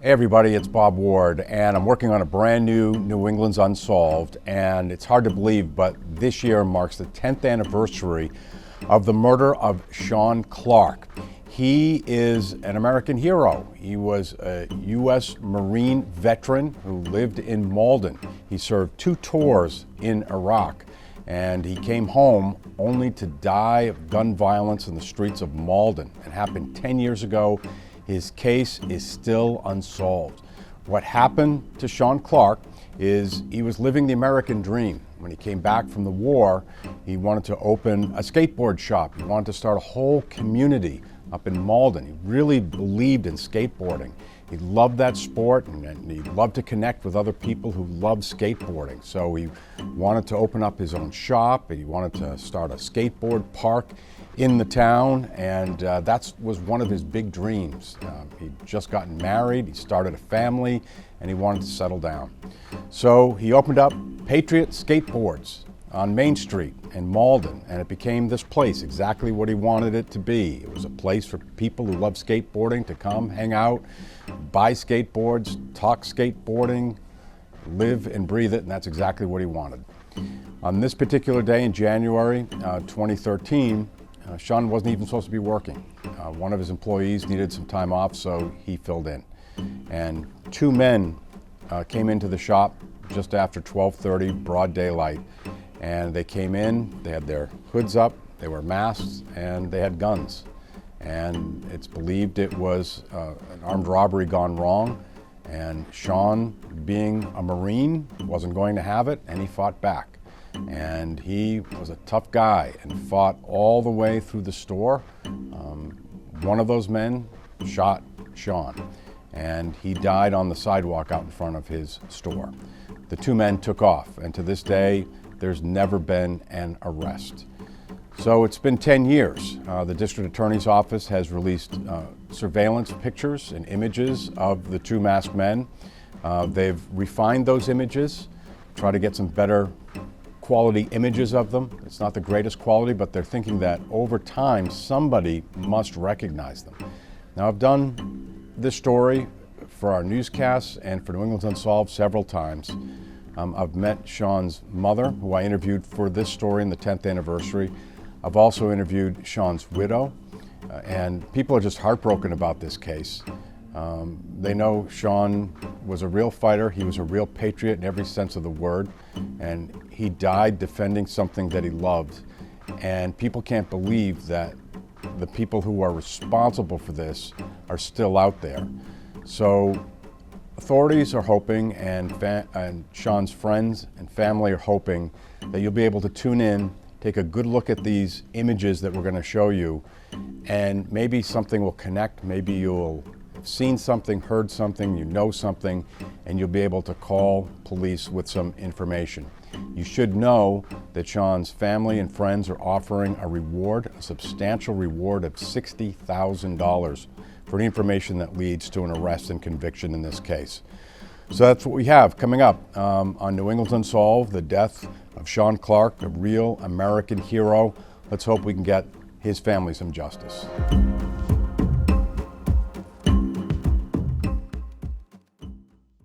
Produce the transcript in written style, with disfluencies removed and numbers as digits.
Hey everybody, it's Bob Ward, and I'm working on a brand new New England's Unsolved, and it's hard to believe, but this year marks the 10th anniversary of the murder of Sean Clark. He is an American hero. He was a U.S. Marine veteran who lived in Malden. He served 2 tours in Iraq, and he came home only to die of gun violence in the streets of Malden. It happened 10 years ago. His case is still unsolved. What happened to Sean Clark is he was living the American dream. When he came back from the war, he wanted to open a skateboard shop. He wanted to start a whole community up in Malden. He really believed in skateboarding. He loved that sport, and he loved to connect with other people who loved skateboarding. So he wanted to open up his own shop. He wanted to start a skateboard park in the town, and that was one of his big dreams. He'd just gotten married, he started a family, and he wanted to settle down. So he opened up Patriot Skateboards on Main Street in Malden, and it became this place, exactly what he wanted it to be. It was a place for people who love skateboarding to come, hang out, buy skateboards, talk skateboarding, live and breathe it, and that's exactly what he wanted. On this particular day in January 2013, Sean wasn't even supposed to be working. One of his employees needed some time off, so he filled in. And 2 men came into the shop just after 12:30, broad daylight. And they came in, they had their hoods up, they were masked, and they had guns. And it's believed it was an armed robbery gone wrong. And Sean, being a Marine, wasn't going to have it, and he fought back. And he was a tough guy and fought all the way through the store. One of those men shot Sean, and he died on the sidewalk out in front of his store. The 2 men took off, and to this day, there's never been an arrest. So it's been 10 years. The district attorney's office has released surveillance pictures and images of the 2 masked men. They've refined those images, try to get some better quality images of them. It's not the greatest quality, but they're thinking that over time, somebody must recognize them. Now, I've done this story for our newscasts and for New England's Unsolved several times. I've met Sean's mother, who I interviewed for this story in the 10th anniversary. I've also interviewed Sean's widow, and people are just heartbroken about this case. They know Sean was a real fighter. He was a real patriot in every sense of the word, and he died defending something that he loved. And people can't believe that the people who are responsible for this are still out there. So authorities are hoping, and Sean's friends and family are hoping, that you'll be able to tune in, take a good look at these images that we're going to show you, and maybe something will connect. Maybe you'll have seen something, heard something, you know something, and you'll be able to call police with some information. You should know that Sean's family and friends are offering a reward, a substantial reward of $60,000 for any information that leads to an arrest and conviction in this case. So that's what we have coming up on New England's Unsolved, the death of Sean Clark, a real American hero. Let's hope we can get his family some justice.